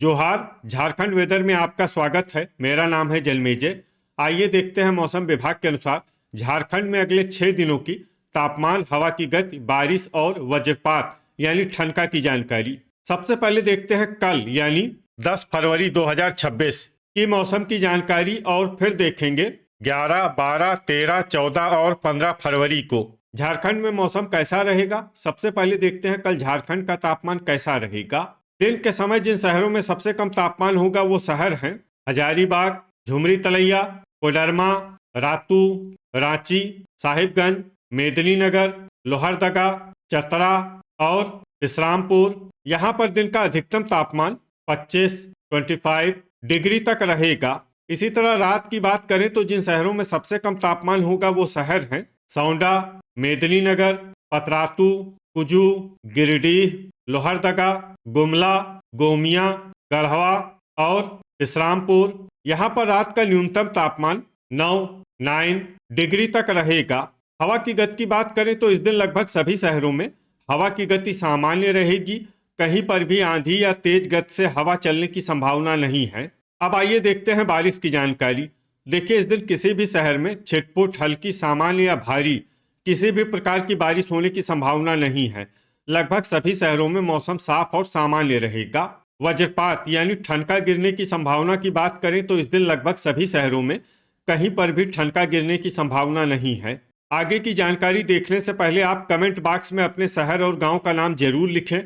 जोहार। झारखंड वेदर में आपका स्वागत है। मेरा नाम है जलमेजय। आइए देखते हैं मौसम विभाग के अनुसार झारखंड में अगले 6 दिनों की तापमान, हवा की गति, बारिश और वज्रपात यानी ठनका की जानकारी। सबसे पहले देखते हैं कल यानी 10 फरवरी 2026 की मौसम की जानकारी और फिर देखेंगे 11, 12, 13, 14 और 15 फरवरी को झारखंड में मौसम कैसा रहेगा। सबसे पहले देखते हैं कल झारखंड का तापमान कैसा रहेगा। दिन के समय जिन शहरों में सबसे कम तापमान होगा वो शहर हैं हजारीबाग, झुमरी तलैया, कोडरमा, रातू, रांची, साहिबगंज, मेदिनीनगर, लोहरदगा, चतरा और विश्रामपुर। यहाँ पर दिन का अधिकतम तापमान 25 डिग्री तक रहेगा। इसी तरह रात की बात करें तो जिन शहरों में सबसे कम तापमान होगा वो शहर हैं सौंडा, मेदिनीनगर, पतरातू, कुजू, गिरिडीह, लोहरदगा, गुमला, गोमिया, गढ़वा और विश्रामपुर। यहाँ पर रात का न्यूनतम तापमान 9 डिग्री तक रहेगा। हवा की गति की बात करें तो इस दिन लगभग सभी शहरों में हवा की गति सामान्य रहेगी। कहीं पर भी आंधी या तेज गति से हवा चलने की संभावना नहीं है। अब आइए देखते हैं बारिश की जानकारी। देखिए, इस दिन किसी भी शहर में छिटपुट, हल्की, सामान्य या भारी किसी भी प्रकार की बारिश होने की संभावना नहीं है। लगभग सभी शहरों में मौसम साफ और सामान्य रहेगा। वज्रपात यानी ठनका गिरने की संभावना की बात करें तो इस दिन लगभग सभी शहरों में कहीं पर भी ठनका गिरने की संभावना नहीं है। आगे की जानकारी देखने से पहले आप कमेंट बॉक्स में अपने शहर और गांव का नाम जरूर लिखें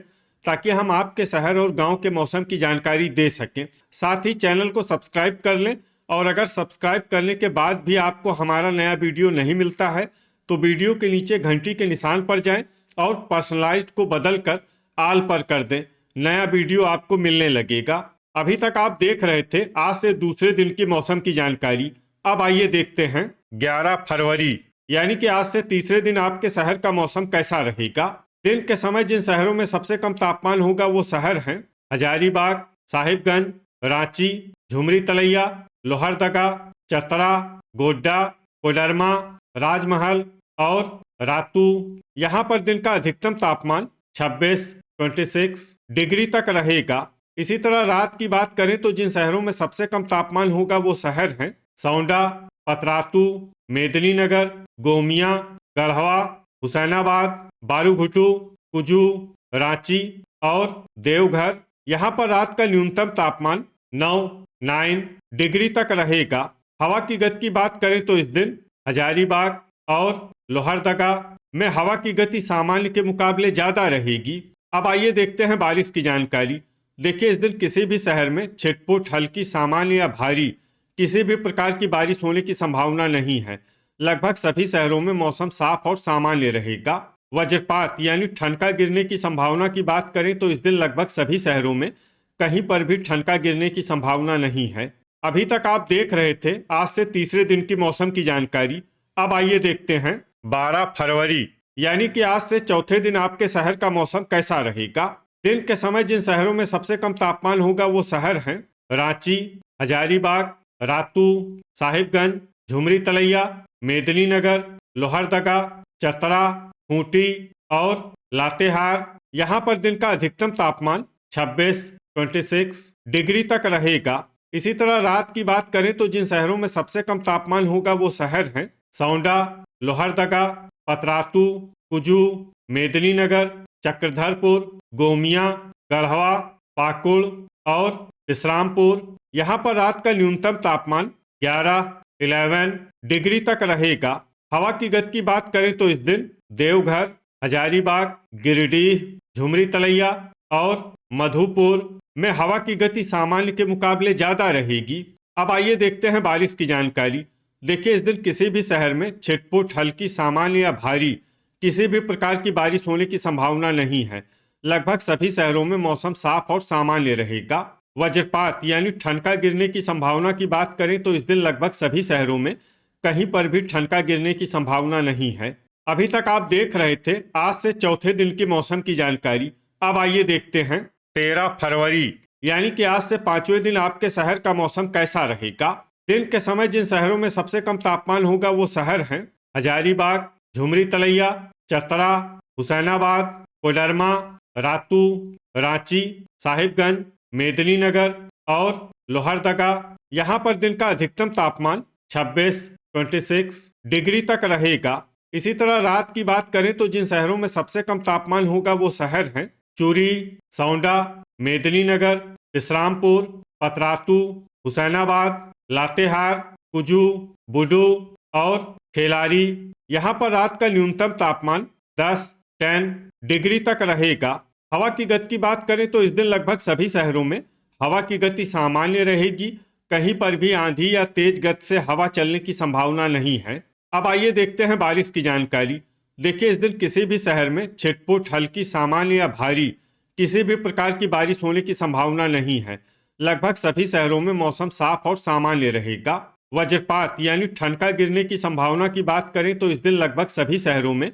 ताकि हम आपके शहर और गांव के मौसम की जानकारी दे सकें। साथ ही चैनल को सब्सक्राइब कर लें और अगर सब्सक्राइब करने के बाद भी आपको हमारा नया वीडियो नहीं मिलता है तो वीडियो के नीचे घंटी के निशान पर जाएं और पर्सनलाइज्ड को बदलकर ऑल पर कर दें। नया वीडियो आपको मिलने लगेगा। अभी तक आप देख रहे थे आज से दूसरे दिन की मौसम की जानकारी। अब आइए देखते हैं 11 फरवरी यानी कि आज से तीसरे दिन आपके शहर का मौसम कैसा रहेगा। दिन के समय जिन शहरों में सबसे कम तापमान होगा वो शहर हैं हजारीबाग, साहिबगंज, रांची, झुमरी तलैया, लोहरदगा, चतरा, गोड्डा, कोडरमा, राजमहल और रातू। यहाँ पर दिन का अधिकतम तापमान 26 डिग्री तक रहेगा। इसी तरह रात की बात करें तो जिन शहरों में सबसे कम तापमान होगा वो शहर हैं सौंडा, पतरातू, मेदिनीनगर, गोमिया, गढ़वा, हुसैनाबाद, बारूघुटू, कुजू, रांची और देवघर। यहाँ पर रात का न्यूनतम तापमान 9 डिग्री तक रहेगा। हवा की गति की बात करें तो इस दिन हजारीबाग और लोहरदगा में हवा की गति सामान्य के मुकाबले ज्यादा रहेगी। अब आइए देखते हैं बारिश की जानकारी। देखिए, इस दिन किसी भी शहर में छिटपुट, हल्की, सामान्य या भारी किसी भी प्रकार की बारिश होने की संभावना नहीं है। लगभग सभी शहरों में मौसम साफ और सामान्य रहेगा। वज्रपात यानी ठनका गिरने की संभावना की बात करें तो इस दिन लगभग सभी शहरों में कहीं पर भी ठनका गिरने की संभावना नहीं है। अभी तक आप देख रहे थे आज से तीसरे दिन की मौसम की जानकारी। अब आइए देखते हैं 12 फरवरी यानी कि आज से चौथे दिन आपके शहर का मौसम कैसा रहेगा। दिन के समय जिन शहरों में सबसे कम तापमान होगा वो शहर हैं रांची, हजारीबाग, रातू, साहिबगंज, झुमरी तलैया, मेदिनीनगर, लोहरदगा, चतरा, खूंटी और लातेहार। यहाँ पर दिन का अधिकतम तापमान 26 डिग्री तक रहेगा। इसी तरह रात की बात करें तो जिन शहरों में सबसे कम तापमान होगा वो शहर हैं सौंडा, लोहरदगा, पतरातू, कुजू, मेदिनीनगर, चक्रधरपुर, गोमिया, गढ़वा, पाकुड़ और विश्रामपुर। यहाँ पर रात का न्यूनतम तापमान 11 डिग्री तक रहेगा। हवा की गति की बात करें तो इस दिन देवघर, हजारीबाग, गिरिडीह, झुमरी तलैया और मधुपुर में हवा की गति सामान्य के मुकाबले ज्यादा रहेगी। अब आइए देखते हैं बारिश की जानकारी। देखिए, इस दिन किसी भी शहर में छिटपुट, हल्की, सामान्य या भारी किसी भी प्रकार की बारिश होने की संभावना नहीं है। लगभग सभी शहरों में मौसम साफ और सामान्य रहेगा। वज्रपात यानी ठनका गिरने की संभावना की बात करें तो इस दिन लगभग सभी शहरों में कहीं पर भी ठनका गिरने की संभावना नहीं है। अभी तक आप देख रहे थे आज से चौथे दिन की मौसम की जानकारी। अब आइए देखते हैं 13 फरवरी यानी कि आज से पांचवें दिन आपके शहर का मौसम कैसा रहेगा। दिन के समय जिन शहरों में सबसे कम तापमान होगा वो शहर हैं हजारीबाग, झुमरी तलैया, चतरा, हुसैनाबाद, कोडरमा, रातू, रांची, साहिबगंज, मेदिनीनगर और लोहरदगा। यहाँ पर दिन का अधिकतम तापमान 26 डिग्री तक रहेगा। इसी तरह रात की बात करें तो जिन शहरों में सबसे कम तापमान होगा वो शहर हैं चूरी, सौंडा, मेदिनीनगर, इस्लामपुर, पतरातू, हुसैनाबाद, लातेहार, कुजू, बुडू और खेलारी। यहाँ पर रात का न्यूनतम तापमान 10 डिग्री तक रहेगा। हवा की गति की बात करें तो इस दिन लगभग सभी शहरों में हवा की गति सामान्य रहेगी। कहीं पर भी आंधी या तेज गति से हवा चलने की संभावना नहीं है। अब आइए देखते हैं बारिश की जानकारी। देखिए, इस दिन किसी भी शहर में छिटपुट, हल्की, सामान्य या भारी किसी भी प्रकार की बारिश होने की संभावना नहीं है। लगभग सभी शहरों में मौसम साफ और सामान्य रहेगा। वज्रपात यानी ठनका गिरने की संभावना की बात करें तो इस दिन लगभग सभी शहरों में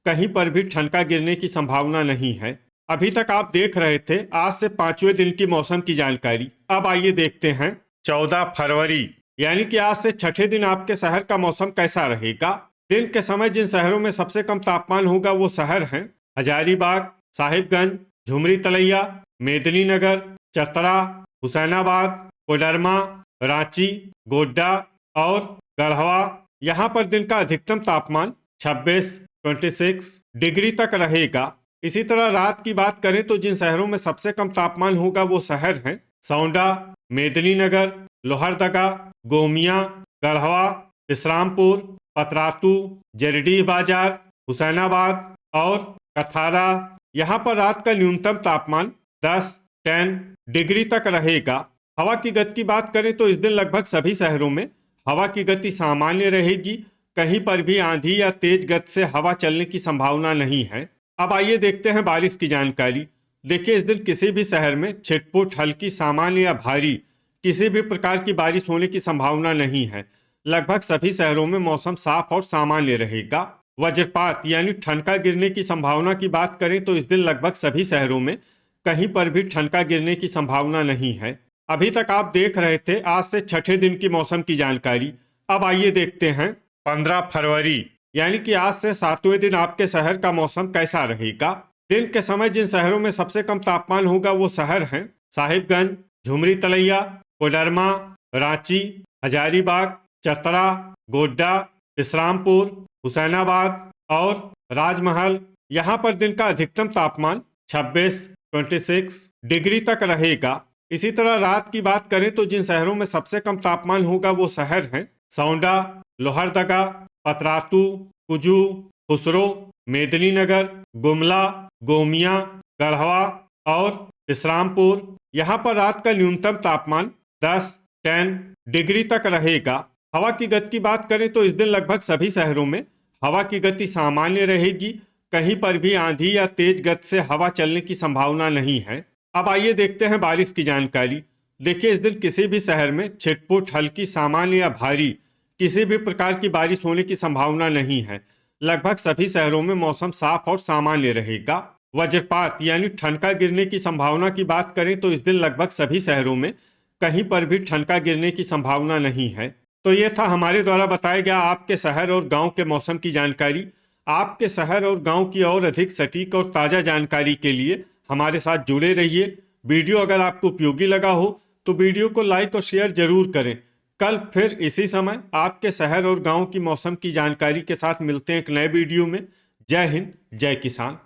कहीं पर भी ठनका गिरने की संभावना नहीं है। अभी तक आप देख रहे थे आज से 5वें दिन की मौसम की जानकारी। अब आइए देखते हैं 14 फरवरी यानी कि आज से छठे दिन आपके शहर का मौसम कैसा रहेगा। दिन के समय जिन शहरों में सबसे कम तापमान होगा वो शहर हैं हजारीबाग, साहिबगंज, झुमरी तलैया, मेदिनीनगर, चतरा, हुसैनाबाद, कोडरमा, रांची, गोड्डा और गढ़वा। यहाँ पर दिन का अधिकतम तापमान 26 डिग्री तक रहेगा। इसी तरह रात की बात करें तो जिन शहरों में सबसे कम तापमान होगा वो शहर हैं सौंडा, मेदिनीनगर, लोहरदगा, गोमिया, गढ़वा, इस्लामपुर, पतरातू, जरडीह बाजार, हुसैनाबाद और कथारा। यहाँ पर रात का न्यूनतम तापमान 10 डिग्री तक रहेगा। हवा की गति की बात करें तो इस दिन लगभग सभी शहरों में हवा की गति सामान्य रहेगी। कहीं पर भी आंधी या तेज गति से हवा चलने की संभावना नहीं है। अब आइए देखते हैं बारिश की जानकारी। देखिए, इस दिन किसी भी शहर में छिटपुट, हल्की, सामान्य या भारी किसी भी प्रकार की बारिश होने की संभावना नहीं है। लगभग सभी शहरों में मौसम साफ और सामान्य रहेगा। वज्रपात यानी ठनका गिरने की संभावना की बात करें तो इस दिन लगभग सभी शहरों में कहीं पर भी ठनका गिरने की संभावना नहीं है। अभी तक आप देख रहे थे आज से छठे दिन की मौसम की जानकारी। अब आइए देखते हैं 15 फरवरी यानी कि आज से 7वें दिन आपके शहर का मौसम कैसा रहेगा। दिन के समय जिन शहरों में सबसे कम तापमान होगा वो शहर हैं साहिबगंज, झुमरी तलैया, कोडरमा, रांची, हजारीबाग, चतरा, गोड्डा, इस्लामपुर, हुसैनाबाद और राजमहल। यहाँ पर दिन का अधिकतम तापमान 26 डिग्री तक रहेगा। इसी तरह रात की बात करें तो जिन शहरों में सबसे कम तापमान होगा वो शहर हैं सौंडा, लोहरदगा, पतरातू, कुजू, खुसरो, मेदिनीनगर, गुमला, गोमिया, गढ़वा और इस्लामपुर। यहाँ पर रात का न्यूनतम तापमान 10 डिग्री तक रहेगा। हवा की गति की बात करें तो इस दिन लगभग सभी शहरों में हवा की गति सामान्य रहेगी। कहीं पर भी आंधी या तेज गति से हवा चलने की संभावना नहीं है। अब आइए देखते हैं बारिश की जानकारी। देखिए, इस दिन किसी भी शहर में छिटपुट, हल्की, सामान्य या भारी किसी भी प्रकार की बारिश होने की संभावना नहीं है। लगभग सभी शहरों में मौसम साफ और सामान्य रहेगा। वज्रपात यानी ठनका गिरने की संभावना की बात करें तो इस दिन लगभग सभी शहरों में कहीं पर भी ठनका गिरने की संभावना नहीं है। तो ये था हमारे द्वारा बताया गया आपके शहर और गांव के मौसम की जानकारी। आपके शहर और गांव की और अधिक सटीक और ताज़ा जानकारी के लिए हमारे साथ जुड़े रहिए। वीडियो अगर आपको उपयोगी लगा हो तो वीडियो को लाइक और शेयर जरूर करें। कल फिर इसी समय आपके शहर और गांव की मौसम की जानकारी के साथ मिलते हैं एक नए वीडियो में। जय हिंद, जय किसान।